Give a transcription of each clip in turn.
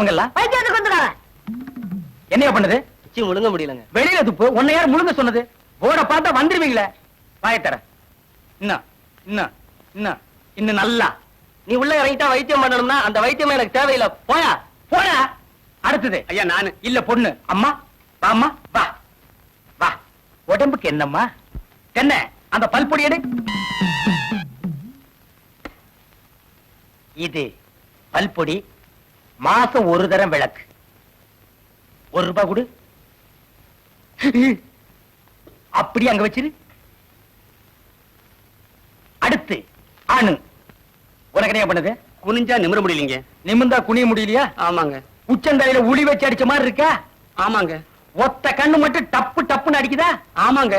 அவங்க எல்லாம்? வைத்தியத்துக்கு வந்துடாத. என்னையா பண்ணுது? முழுங்க முடியலங்க. வெளியில துப்பு. உன்னை யார் முழுங்க சொன்னது? போட பார்த்தா வந்துருவீங்களே. வாயத்தர. இன்னும் இன்னும் இன்னும் இன்னும் நல்லா. நீ உள்ள இறங்கிட்டா வைத்தியம் பண்ணணும்னா அந்த வைத்தியம் எனக்கு தேவையில்லை. போயா போடா. அடுத்தது ஐயா நானு. இல்ல பொண்ணு. அம்மா வாம்மா வா வா. உடம்புக்கு என்னம்மா? என்ன அந்த பல்பொடி எடு. இது பல்பொடி. மாசம் ஒரு தரம் விளக்கு. ₹1 கொடு. அப்படி அங்க வச்சிரு. அடுத்து ஆணு. உனக்கு என்ன பண்ணுது? குனிஞ்சா நிமிர முடியலீங்க. நிமிந்தா குனிய முடியலையா? ஆமாங்க. உச்சந்தலையில உளி வச்சு அடிச்ச மாதிரி இருக்கா? ஆமாங்க. ஒத்த கண்ணு மட்டும் டப்பு டப்புன்னு அடிக்குதா? ஆமாங்க.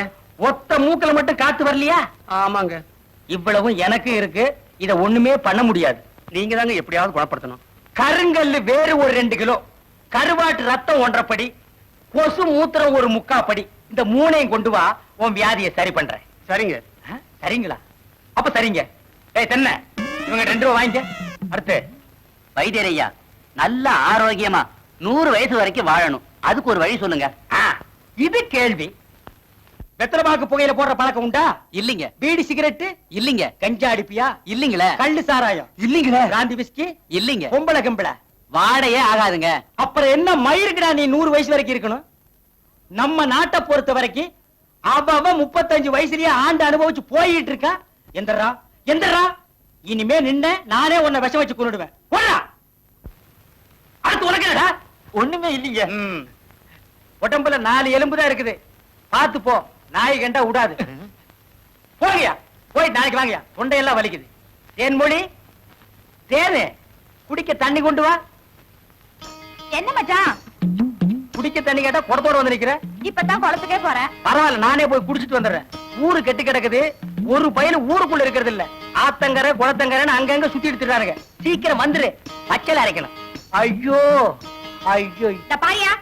ஒத்த மூக்கல மட்டும் காத்து வரலையா? ஆமாங்க. இவ்வளவும் எனக்கு இருக்கு. இத ஒண்ணுமே பண்ண முடியாது. நீங்க தாங்க எப்படியாவது குணப்படுத்தணும். கருங்கல்லு வேறு ஒரு 2 கிலோ, கருவாட்டு ரத்தம் 1.5 படி, கொசு மூத்திரம் ஒரு 3/4 படி. இந்த 3ஐயும் கொண்டு வா, உன் வியாதியை சரி பண்றேன். சரிங்க. சரிங்களா? அப்ப சரிங்க. ஏய் தென்ன, இவங்க 2 ரூபா வாங்கிக்க. அடுத்து வைத்தியரையா நல்ல ஆரோக்கியமா 100 வயசு வரைக்கும் வாழணும். அதுக்கு ஒரு வழி சொல்லுங்க. இது கேள்வி. வெத்தலைபாக்கு புகையில போடுற பழக்கம் உண்டா? இல்லீங்க. பீடி சிகரெட் இல்லீங்க. கஞ்சா அடிப்பியா? இல்லீங்களே. கள்ளு சாராயம் இல்லீங்களே. பிராந்தி விஸ்கி இல்லீங்க. பொம்பளை கம்பள வாடையே ஆகாதுங்க. அப்புறம் என்ன மயிருக்குடா நீ 100 வயசு வரைக்கும் இருக்கணும்? நம்ம நாட்டை பொறுத்த வரைக்கும் அவ 35 வயசுலயே ஆண்டு அனுபவிச்சு போயிட்டு இருக்கா. எந்தரா எந்தரா, இனிமே நின்ன நானே உன்னை விஷம் வச்சு கொன்னுடுவேன். போடா. அடுத்து உனக்கு என்னடா? ஒண்ணுமே இல்லீங்க. உடம்புல 4 எலும்பு தான் இருக்குது. பாத்து போ, நாய் கண்டா விடாது. போங்கயா, போய் நாளைக்கு வாங்கயா. தொண்டையெல்லாம் வலிக்குது. தேன்மொழி, தேனு குடிக்க தண்ணி கொண்டு வா. என்ன மச்சான்? குடிக்க தண்ணி கேட்டா குடத்தோட வந்து நிக்கிற. இப்பதான் குளத்துக்கே போறேன். பரவாயில்ல, நானே போய் குடிச்சிட்டு வந்துடுறேன். ஊரு கெட்டு கிடக்குது. ஒரு பையன் ஊருக்குள்ள இருக்கிறது இல்ல. ஆத்தங்கரை குளத்தங்கரைன்னு அங்கங்க சுத்தி எடுத்துறானுங்க. சீக்கிரம் வந்துரு, பச்சையில அரைக்கணும். ஐயோ ஐயோ. இந்த பாரியா,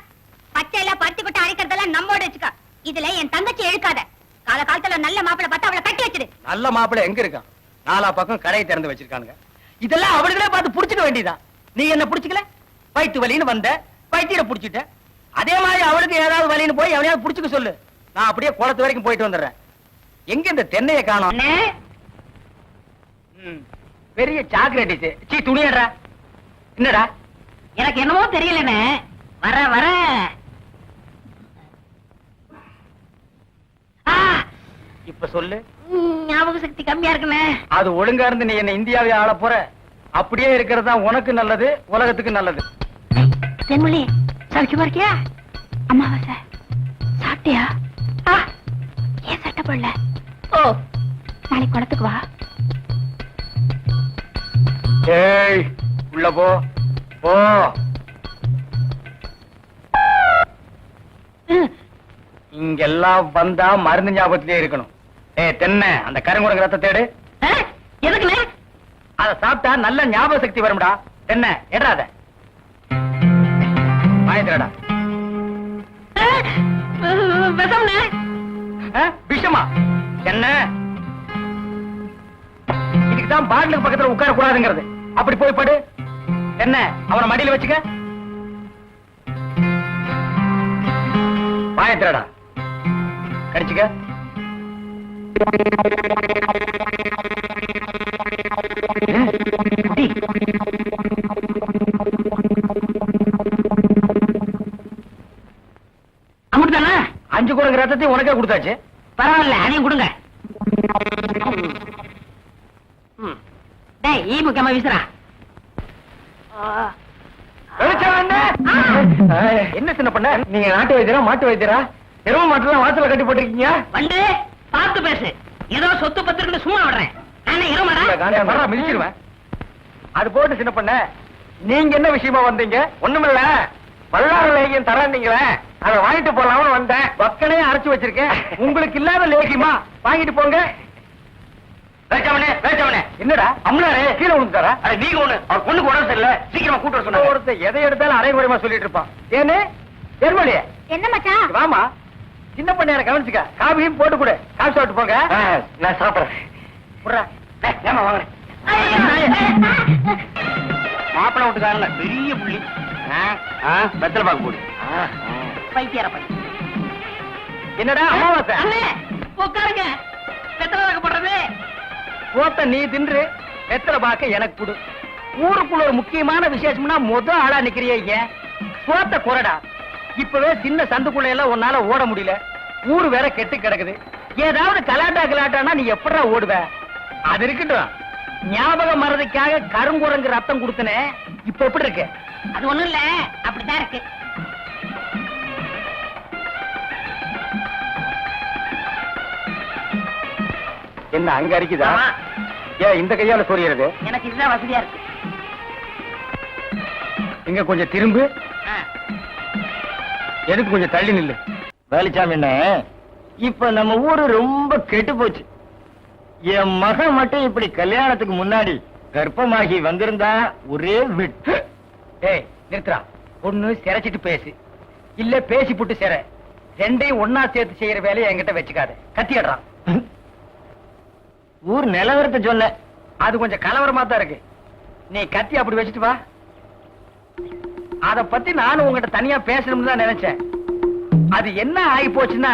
பச்சையில பருத்தி கொட்டை அரைக்கிறதெல்லாம் நம்மோட வச்சுக்க. இதுல என் தங்கச்சி எழுக்காத. கால காலத்துல நல்ல மாப்பிளை பார்த்து அவளை கட்டி வச்சிரு. நல்ல மாப்பிளை எங்க இருக்கான்? 4 பக்கம் கடையை திறந்து வச்சிருக்கானுங்க. இதெல்லாம் அவளுகளே பார்த்து புடிச்சுக்க வேண்டியதான். நீ என்ன புடிச்சுக்கல? வயிற்று வலின்னு வந்த, வயிற்ற புடிச்சிட்ட. அதே மாதிரி அவளுக்கு ஏதாவது வலின்னு போய் அவனையாவது புடிச்சுக்க சொல்லு. நான் அப்படியே குளத்து வரைக்கும் போயிட்டு வந்துடுறேன். எங்க இந்த தென்னையை காணோம்? பெரிய சாக்லேட். சீ துணியடா. என்னடா? எனக்கு என்னமோ தெரியலன்னு வர வர இப்ப சொல்லு. ஞாபக சக்தி கம்மியா இருக்குன்னு. அது ஒழுங்கா இருந்து நீ என்ன இந்தியாவை ஆள போற. அப்படியே இருக்கிறதா உனக்கு நல்லது, உலகத்துக்கு நல்லது. தென்மொழி சௌக்கியமா இருக்கியா? அம்மாவாசை சாப்பிட்டியா? ஏன் சட்டை போடல? ஓ, நாளைக்கு குளத்துக்கு வா. ஏய் உள்ள போ போ. இங்கெல்லாம் வந்தா மருந்து ஞாபகத்திலே இருக்கணும். தென்னை, அந்த கருங்குரங்கு ரத்த தேடு. எதுக்குண்ணே? அத சாப்பிட்டா நல்ல ஞாபக சக்தி வரும்டா. தென்னை எடாத வாயத்திரடா. விஷம்ண்ணே. விஷமா? என்ன இதுக்குதான் பாட்டிலுக்கு பக்கத்துல உட்கார கூடாதுங்கிறது. அப்படி போய் படு. என்ன அவனை மடியில வச்சுக்க. வாயத்திரடா கடிச்சுக்க. அமுட்டுதானே? 5 குரங்கு ரத்தத்தையும் உனக்கே கொடுத்தாச்சு. பரவாயில்ல, அதையும் கொடுங்க. டேய், ஈ முக்கியமா வீசுறா. என்ன சின்ன பண்ண? நீங்க நாட்டு வைத்தியரா மாட்டு வைத்தியரா? எரும மாட்டுலாம் வாசல கட்டி போட்டிருக்கீங்க. வந்து பார்த்து பேசு. ஏதோ சொத்து பத்திரன்னு சும்மா விடுறேன். நானே எருமடா மிதிச்சிருவேன். அது போட்டு சின்ன பண்ண, நீங்க என்ன விஷயமா வந்தீங்க? ஒண்ணுமில்ல, வல்லார லேகியம் தராந்தீங்களே, அதை வாங்கிட்டு போலாம்னு வந்தேன். பக்கனே அரைச்சு வச்சிருக்கேன். உங்களுக்கு இல்லாத லேகியமா? வாங்கிட்டு போங்க. என்னடா அம்னாரே கீழே விழுந்துட்டாரா? நீங்க ஒண்ணு அவர் பொண்ணுக்கு உடம்பு சரியில்லை, சீக்கிரமா கூட்டு சொன்ன. ஒருத்தர் எதை எடுத்தாலும் அரைகுறையமா சொல்லிட்டு இருப்பான். ஏன்னு தெருமொழி என்ன மச்சான்? வாமா, சின்ன பண்ண கவனிச்சுக்க. காபியும் போட்டு கொடு. காசு சாப்பிட்டு போங்க. நான் சாப்பிடுறேன். வாங்க. மாப்பிள விட்டுக்காரங்க பெரிய புள்ளி. வெத்தலை பாக்கு போடு. பைத்தியார பையன். என்னடா அமாவாசை அண்ணே, உட்காருங்க. வெத்தலை பாக்கு போடுறது. போத்த நீ தின்று வெத்தலை பாக்க எனக்கு கொடு. ஊருக்குள்ள ஒரு முக்கியமான விசேஷம்னா ஆளா நிக்கிறிய போத்த குறடா. இப்பவே சின்ன சந்துக்குள்ள எல்லாம் உன்னால ஓட முடியல. ஊரு வேற கெட்டு கிடக்குது. ஏதாவது கலாட்டானா நீ எப்படா ஓடுவ? அது இருக்கட்டும், ஞாபகம் மறதிக்காக கருங்குரங்கு ரத்தம் கொடுத்தனே, இப்ப எப்படி இருக்கு? அது ஒண்ணும் இல்ல, அப்படிதான் இருக்கு. என்ன அங்க அரிக்குதா? ஏன் இந்த கையால சொரியறது? எனக்கு இதுதான் வசதியா இருக்கு. இங்க கொஞ்சம் திரும்பு. எதுக்கு கொஞ்சம் தள்ளி நில்லு. வேலுச்சாமி என்ன, இப்ப நம்ம ஊரு ரொம்ப கெட்டு போச்சு. என் மகன் மட்டும் இப்படி கல்யாணத்துக்கு முன்னாடி கர்ப்பமாகி வந்திருந்தா ஒரே விட்டு. ஏய் நிறுத்துறா. ஒண்ணு சிரைச்சிட்டு பேசு, இல்ல பேசி புட்டு சிற. ரெண்டையும் ஒன்னா சேர்த்து செய்யற வேலையை என்கிட்ட வச்சுக்காது. கத்திடுறான். ஊர் நிலவரத்தை சொல்ல, அது கொஞ்சம் கலவரமா தான் இருக்கு. நீ கத்தி அப்படி வச்சுட்டு வா. அத பத்தி நானும் உங்ககிட்ட தனியா பேசணும்னு தான் நினைச்சேன். அது என்ன ஆகி போச்சுன்னா,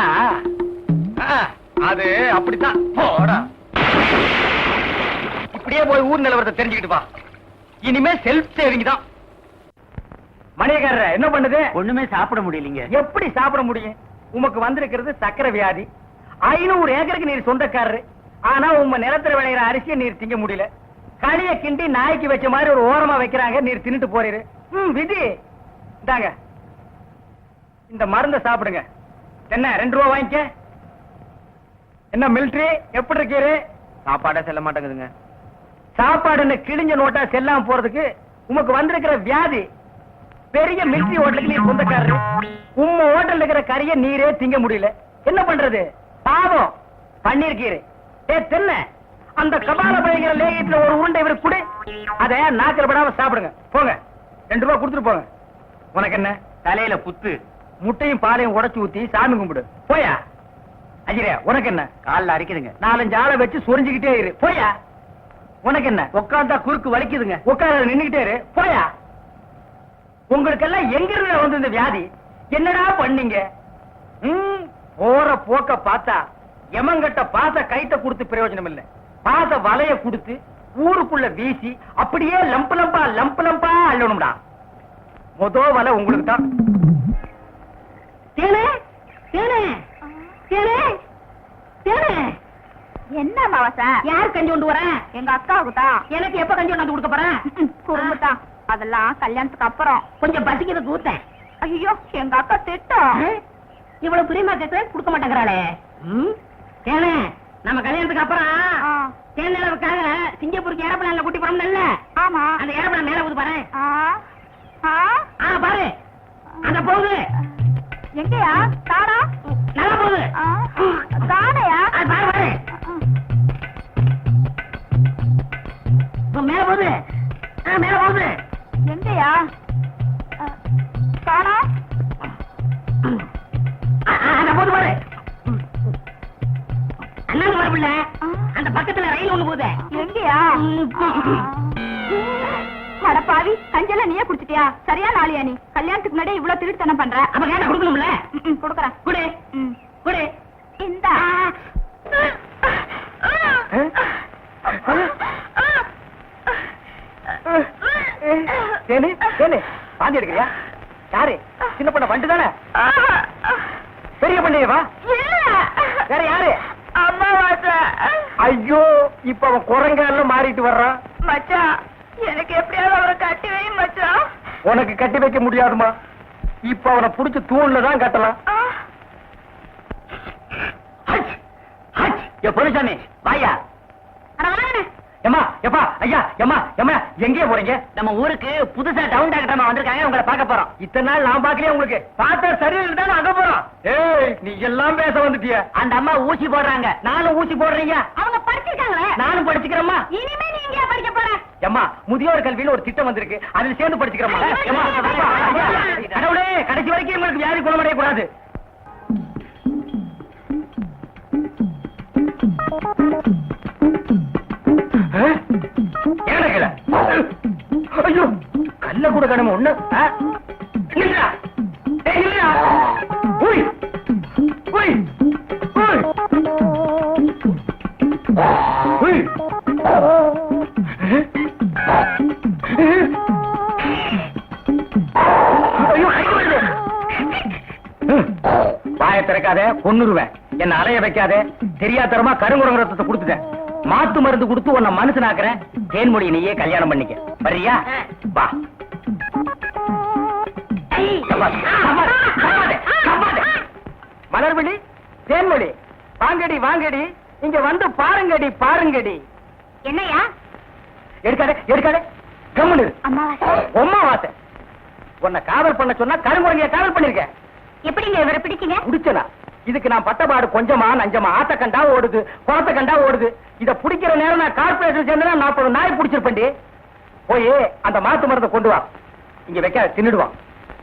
அது அப்படித்தான். போடா, இப்படியே போய் ஊர் நிலவரத்தை தெரிஞ்சுக்கிட்டு வா. இனிமே செல்ஃப் சேவிங் தான். மணியக்காரர் என்ன பண்ணுது? ஒண்ணுமே சாப்பிட முடியலீங்க. எப்படி சாப்பிட முடியும்? உமக்கு வந்திருக்கிறது சக்கரை வியாதி. 500 ஏக்கருக்கு நீர் சொந்தக்காரரு. ஆனா உங்க நிலத்துல விளையிற அரிசியை நீர் திங்க முடியல. களிய கிண்டி நாய்க்கு வச்ச மாதிரி ஒரு ஓரமா வைக்கிறாங்க, நீர் தின்னுட்டு போறீரு. விதி இந்தாங்க, இந்த மருந்த சாப்பிடுங்க. என்ன 2 ரூபா வாங்கிக்க. என்ன மிலிட்டரி எப்படி இருக்கீரு? சாப்பாடா செல்ல மாட்டேங்குதுங்க. சாப்பாடுன்னு கிழிஞ்ச நோட்டா செல்லாம போறதுக்கு உமக்கு வந்திருக்கிற வியாதி. பெரிய மிலிட்டரி ஹோட்டலுக்கு நீ சொந்தக்காரரு. உம்ம ஹோட்டல் இருக்கிற கறிய நீரே திங்க முடியல. என்ன பண்றது? பாவம் பண்ணிருக்கீரு. தென்ன அந்த கபால பயங்கர லேகியத்துல ஒரு உருண்டை இவருக்கு குடு. அத நாக்கில் படாம சாப்பிடுங்க. போங்க, 2 ரூபா கொடுத்துட்டு போங்க. உனக்கு என்ன தலையில புத்து? முட்டையும் பாலையும் உடைச்சு ஊத்தி சாமி கும்பிடு. போயா. அஜிரே உனக்கு என்ன? கால்ல அரிக்குதுங்க. 4-5 ஆளை வச்சு சொரிஞ்சுக்கிட்டே இரு. போயா. உனக்கு என்ன? உட்கார்ந்தா குறுக்கு வலிக்குதுங்க. உட்கார நின்னுகிட்டே இரு. போயா. உங்களுக்கெல்லாம் எங்க இருந்து வந்து இந்த வியாதி? என்னடா பண்ணீங்க? போற போக்க பார்த்தா எமங்கட்ட பாச கைத்த கொடுத்து பிரயோஜனம் இல்ல. பாச வலைய கொடுத்து ஊருக்குள்ள வீசி அப்படியே லம்பு லம்பா அள்ளணும்டா. மொத வலை உங்களுக்கு தான். என்ன மாவாசா? யார் கஞ்சி கொண்டு வரேன்? எங்க அக்காவுக்கு தான். எனக்கு எப்ப கஞ்சி கொண்டாந்து கொடுக்க போறேன்? குறும்புதான். அதெல்லாம் கல்யாணத்துக்கு அப்புறம். கொஞ்சம் பசிக்கிறது ஊத்தேன். ஐயோ, எங்க அக்கா திட்டம். இவ்வளவு பிரியமா கேட்க கொடுக்க மாட்டேங்கிறாளே. ஏனே, நம்ம கல்யாணத்துக்கு அப்புறம் தேனிலவுக்காக சிங்கப்பூருக்கு ஏரோப்ளேன்ல கூட்டி போறோம்ல? ஆமா. அந்த ஏரோப்ளேன் மேல ஊது பாரு. பாரு, அங்க போகுது. எங்கயா? தாடா நல்லா போகுது. தாடையா? பாரு பாரு, மேல போகுது. மேல போகுது. எங்கயா? தாடா அங்க போகுது பாரு. அண்ணாந்து வரப்பில்ல, அந்த பக்கத்துல ரயில் ஒண்ணு போகுது. எங்கயா? அடப்பாவி, கஞ்செல்லாம் நீயே குடிச்சிட்டியா? சரியா நாளியா நீ? கல்யாணத்துக்கு முன்னாடி இவ்வளவு திருட்டுத்தனம் பண்ற. அப்ப கேட்ட கொடுக்கணும்ல? கொடுக்கறேன். குடு குடு. இந்த பாந்தி எடுக்கிறியா? யாரு? சின்ன பண்ண வண்டு தானே? பெரிய பண்ணையவா? வேற யாரு? அம்மாவாசை. ஐயோ, இப்ப அவன் குரங்கால மாறிட்டு வர்றான். மச்சான், எனக்கு எப்படியாவது அவரை கட்டி வை மச்சான். உனக்கு கட்டி வைக்க முடியாதுமா. இப்ப அவனை புடிச்சு தூண்ல தான் கட்டலாம். பொருசாமி வாயா. எம்மா எப்பா ஐயா எம்மா எம்மா எங்கே போறீங்க? நம்ம ஊருக்கு புதுசா டவுன் டாக்டர் வந்திருக்காங்க, உங்களை பார்க்க போறோம். இத்தனை நாள் நான் பாக்கலையே. உங்களுக்கு பார்த்தா சரியில்லை தானே அங்க போறோம். ஏய், நீ எல்லாம் பேச வந்துட்டிய. அந்த அம்மா ஊசி போடுறாங்க. நானும் ஊசி போடுறீங்க. அவங்க படிச்சிருக்காங்களே. நானும் படிச்சுக்கிறேம்மா. இனிமே நீ எங்கயா படிக்க போற? எம்மா, முதியோர் கல்வியில ஒரு திட்டம் வந்திருக்கு, அதுல சேர்ந்து படிச்சுக்கிறோமா? கடவுளே, கடைசி வரைக்கும் உங்களுக்கு வியாதி குணமடைய கூடாது. ஐயோ, கல்ல கூட கடமை ஒண்ணு. வாயை திறக்காத, கொன்னுருவேன். என்ன அலைய வைக்காத. தெரியாதரமா கருங்குரங்க ரத்தத்தை கொடுத்துட்டேன். மாத்து மருந்து கொடுத்து உன்னை மனுஷனாக்குறேன். தேன்மொழி நீயே கல்யாணம் பண்ணிக்க. வரியா? வா. மலர்விழி, தேன்மொழி, வாங்கடி வாங்கடி, இங்க வந்து பாருங்கடி பாருங்கடி. என்னையா? எடுக்காதே எடுக்காதே, கம்முனு. அம்மாவாசை. அம்மாவாசை. உன்னை காதல் பண்ண சொன்னா கருங்குரங்கிய காதல் பண்ணிருக்க. எப்படிங்க இவரை பிடிச்சீங்க? பிடிச்சனா? இதுக்கு நான் பட்டபாடு கொஞ்சமா நஞ்சமா. ஆத்த கண்டா ஓடுது, குளத்த கண்டா ஓடுது. இத பிடிக்கிற நேரம் நான் கார்பரேஷன் சேர்ந்து 40 நாய் பிடிச்சிருப்பேன்டி. போய் அந்த மாத்து மருந்தை கொண்டு வா. இங்க வைக்க தின்னுடுவான்.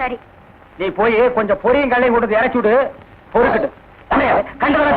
சரி. நீ போய் கொஞ்சம் பொரியும் கல்லையும் கொண்டு இறச்சி விடு. பொறுக்கட்டு கண்டவரா